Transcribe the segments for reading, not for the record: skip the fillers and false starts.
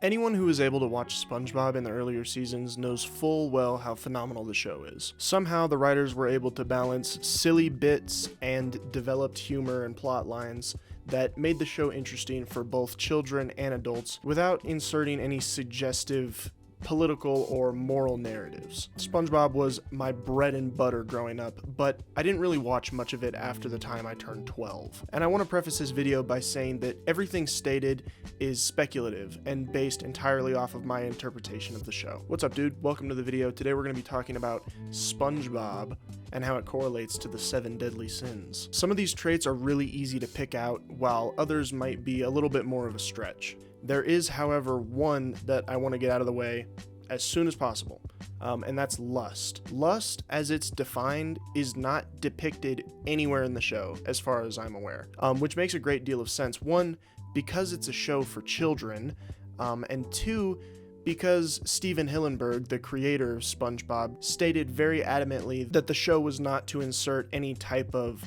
Anyone who was able to watch SpongeBob in the earlier seasons knows full well how phenomenal the show is. Somehow the writers were able to balance silly bits and developed humor and plot lines that made the show interesting for both children and adults without inserting any suggestive political or moral narratives. SpongeBob was my bread and butter growing up, but I didn't really watch much of it after the time I turned 12. And I want to preface this video by saying that everything stated is speculative and based entirely off of my interpretation of the show. What's up, dude? Welcome to the video. Today we're going to be talking about SpongeBob and how it correlates to the 7 deadly sins. Some of these traits are really easy to pick out, while others might be a little bit more of a stretch. There is, however, one that I want to get out of the way as soon as possible, and that's lust. Lust, as it's defined, is not depicted anywhere in the show, as far as I'm aware, which makes a great deal of sense. One, because it's a show for children, and two, because Steven Hillenburg, the creator of SpongeBob, stated very adamantly that the show was not to insert any type of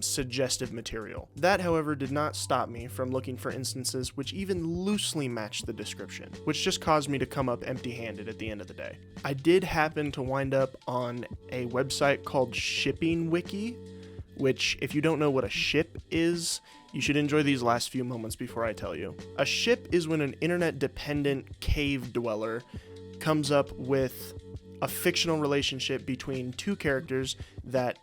suggestive material. That, however, did not stop me from looking for instances which even loosely matched the description, which just caused me to come up empty-handed at the end of the day. I did happen to wind up on a website called Shipping Wiki, which, if you don't know what a ship is, you should enjoy these last few moments before I tell you. A ship is when an internet-dependent cave dweller comes up with a fictional relationship between two characters that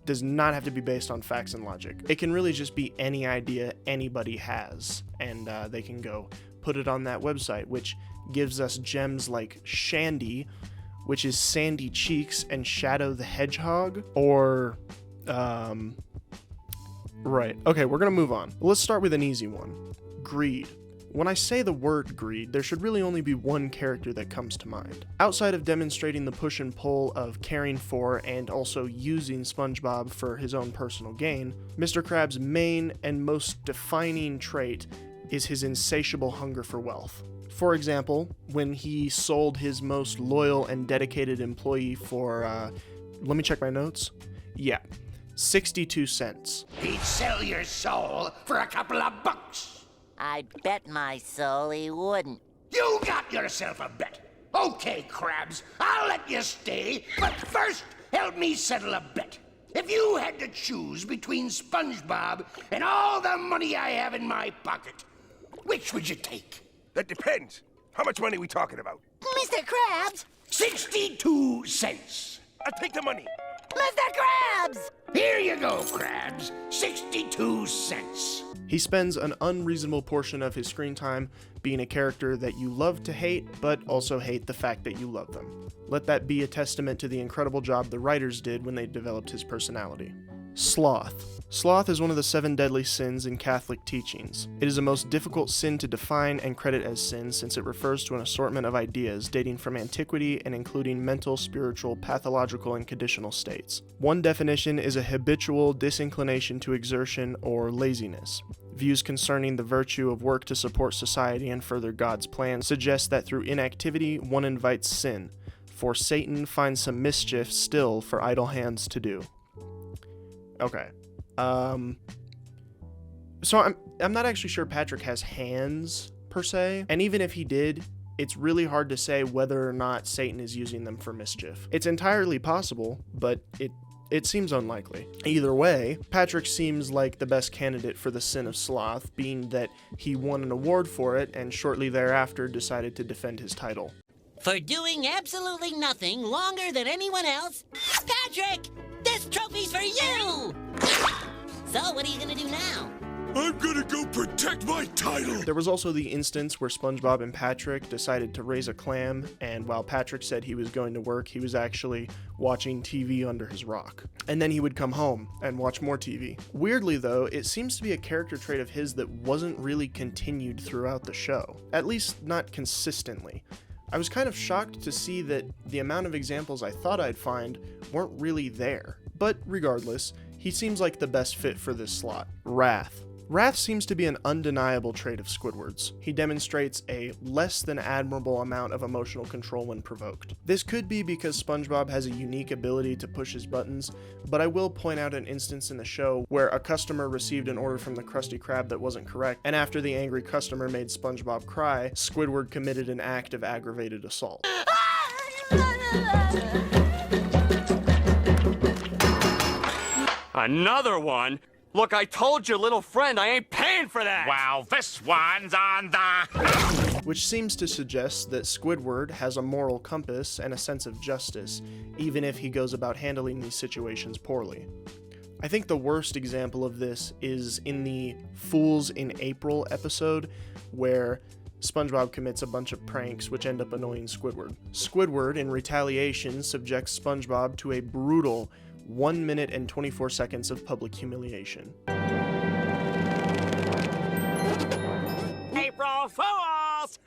does not have to be based on facts and logic. It can really just be any idea anybody has, and they can go put it on that website, which gives us gems like Shandy, which is Sandy Cheeks, and Shadow the Hedgehog, or right. Okay, we're gonna move on. Let's start with an easy one. Greed. When I say the word greed, there should really only be one character that comes to mind. Outside of demonstrating the push and pull of caring for and also using SpongeBob for his own personal gain, Mr. Krabs' main and most defining trait is his insatiable hunger for wealth. For example, when he sold his most loyal and dedicated employee for, let me check my notes. Yeah, 62 cents. He'd sell your soul for a couple of bucks. I bet my soul he wouldn't. You got yourself a bet. Okay, Krabs, I'll let you stay, but first, help me settle a bet. If you had to choose between SpongeBob and all the money I have in my pocket, which would you take? That depends. How much money are we talking about? Mr. Krabs! 62 cents. I'll take the money. Mr. Krabs! Here you go, Krabs. 62 cents. He spends an unreasonable portion of his screen time being a character that you love to hate, but also hate the fact that you love them. Let that be a testament to the incredible job the writers did when they developed his personality. Sloth. Sloth is one of the 7 deadly sins in Catholic teachings. It is the most difficult sin to define and credit as sin, since it refers to an assortment of ideas dating from antiquity and including mental, spiritual, pathological, and conditional states. One definition is a habitual disinclination to exertion or laziness. Views concerning the virtue of work to support society and further God's plan suggest that through inactivity one invites sin, for Satan finds some mischief still for idle hands to do. Okay. So I'm not actually sure Patrick has hands, per se, and even if he did, it's really hard to say whether or not Satan is using them for mischief. It's entirely possible, but it seems unlikely. Either way, Patrick seems like the best candidate for the sin of sloth, being that he won an award for it and shortly thereafter decided to defend his title. For doing absolutely nothing longer than anyone else, Patrick! This trophy's for you! So, what are you gonna do now? I'm gonna go protect my title! There was also the instance where SpongeBob and Patrick decided to raise a clam, and while Patrick said he was going to work, he was actually watching TV under his rock. And then he would come home and watch more TV. Weirdly though, it seems to be a character trait of his that wasn't really continued throughout the show. At least not consistently. I was kind of shocked to see that the amount of examples I thought I'd find weren't really there. But regardless, he seems like the best fit for this slot. Wrath. Wrath seems to be an undeniable trait of Squidward's. He demonstrates a less than admirable amount of emotional control when provoked. This could be because SpongeBob has a unique ability to push his buttons, but I will point out an instance in the show where a customer received an order from the Krusty Krab that wasn't correct, and after the angry customer made SpongeBob cry, Squidward committed an act of aggravated assault. Another one? Look, I told your little friend I ain't paying for that! Well, this one's on the... Which seems to suggest that Squidward has a moral compass and a sense of justice, even if he goes about handling these situations poorly. I think the worst example of this is in the Fools in April episode, where SpongeBob commits a bunch of pranks which end up annoying Squidward. Squidward, in retaliation, subjects SpongeBob to a brutal 1 minute and 24 seconds of public humiliation. April Fools!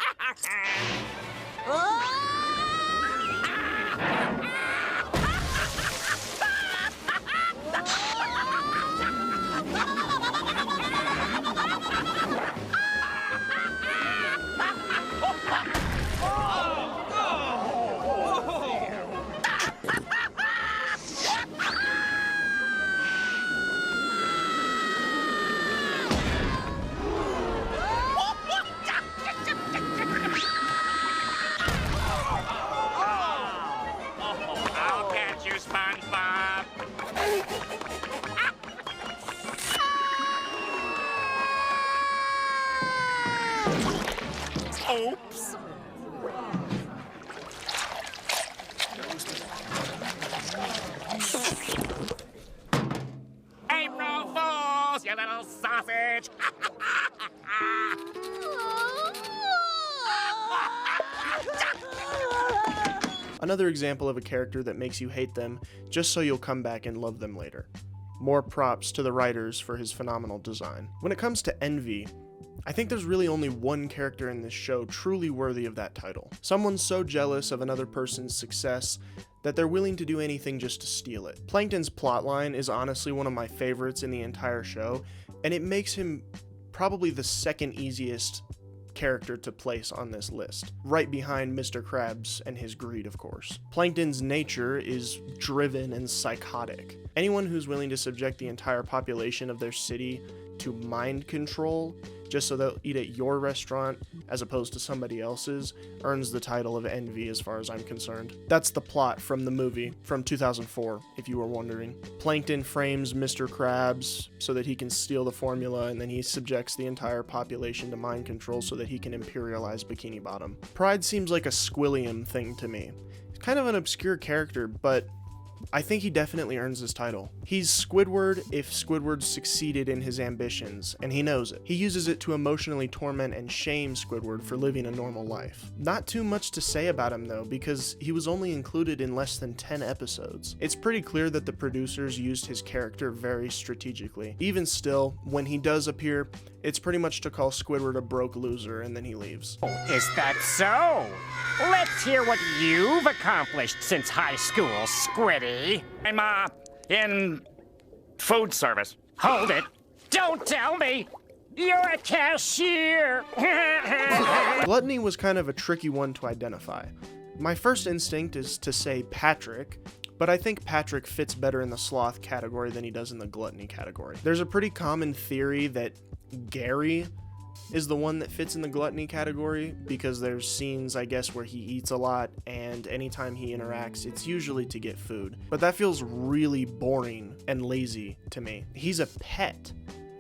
I'll catch you, SpongeBob. Oops. April Fools, you little sausage. Another example of a character that makes you hate them just so you'll come back and love them later. More props to the writers for his phenomenal design. When it comes to envy, I think there's really only one character in this show truly worthy of that title. Someone so jealous of another person's success that they're willing to do anything just to steal it. Plankton's plotline is honestly one of my favorites in the entire show, and it makes him probably the second easiest character to place on this list, right behind Mr. Krabs and his greed, of course. Plankton's nature is driven and psychotic. Anyone who's willing to subject the entire population of their city to mind control just so they'll eat at your restaurant as opposed to somebody else's earns the title of envy as far as I'm concerned. That's the plot from the movie from 2004, if you were wondering. Plankton frames Mr. Krabs so that he can steal the formula, and then he subjects the entire population to mind control so that he can imperialize Bikini Bottom. Pride seems like a Squilliam thing to me. He's kind of an obscure character, but I think he definitely earns his title. He's Squidward if Squidward succeeded in his ambitions, and he knows it. He uses it to emotionally torment and shame Squidward for living a normal life. Not too much to say about him though, because he was only included in less than 10 episodes. It's pretty clear that the producers used his character very strategically. Even still, when he does appear, it's pretty much to call Squidward a broke loser and then he leaves. Is that so? Let's hear what you've accomplished since high school, Squiddy. I'm, in food service. Hold it. Don't tell me. You're a cashier. Gluttony was kind of a tricky one to identify. My first instinct is to say Patrick, but I think Patrick fits better in the Sloth category than he does in the Gluttony category. There's a pretty common theory that Gary is the one that fits in the Gluttony category because there's scenes, I guess, where he eats a lot, and anytime he interacts, it's usually to get food. But that feels really boring and lazy to me. He's a pet.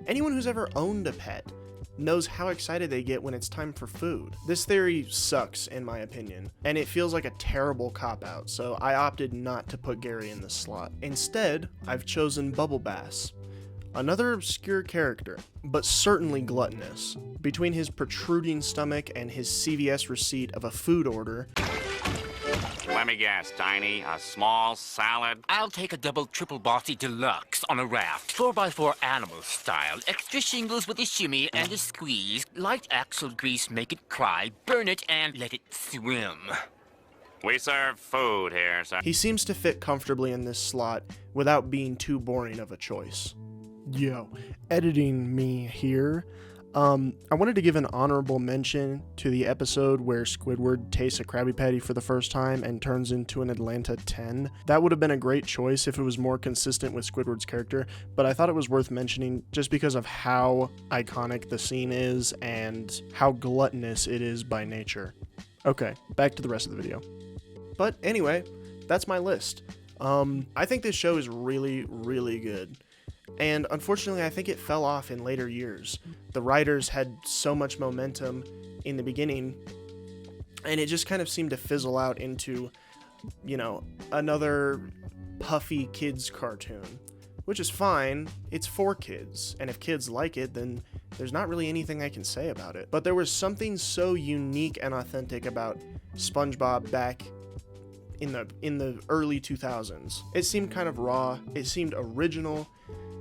Anyone who's ever owned a pet knows how excited they get when it's time for food. This theory sucks, in my opinion, and it feels like a terrible cop-out, so I opted not to put Gary in this slot. Instead, I've chosen Bubble Bass. Another obscure character, but certainly gluttonous. Between his protruding stomach and his CVS receipt of a food order, Let me guess, Tiny. A small salad? I'll take a double triple bossy deluxe on a raft, 4x4 animal style, extra shingles with a shimmy and a squeeze, light axle grease, make it cry, burn it and let it swim. We serve food here, sir. he seems to fit comfortably in this slot without being too boring of a choice. Editing me here. I wanted to give an honorable mention to the episode where Squidward tastes a Krabby Patty for the first time and turns into an Atlanta 10. That would have been a great choice if it was more consistent with Squidward's character, but I thought it was worth mentioning just because of how iconic the scene is and how gluttonous it is by nature. Okay, back to the rest of the video. But anyway, that's my list. I think this show is really, really good. And unfortunately, I think it fell off in later years. The writers had so much momentum in the beginning, and it just kind of seemed to fizzle out into, you know, another puffy kids cartoon, which is fine. It's for kids, and if kids like it, then there's not really anything I can say about it. But there was something so unique and authentic about SpongeBob back in the early 2000s. It seemed kind of raw. It seemed original.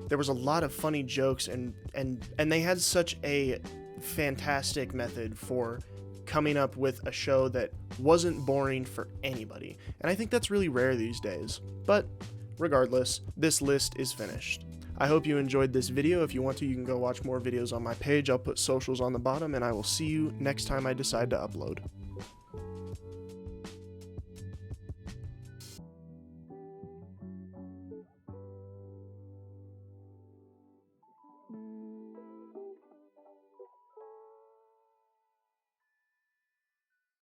There was a lot of funny jokes, and they had such a fantastic method for coming up with a show that wasn't boring for anybody. And I think that's really rare these days. But regardless, this list is finished. I hope you enjoyed this video. If you want to, you can go watch more videos on my page. I'll put socials on the bottom, and I will see you next time I decide to upload.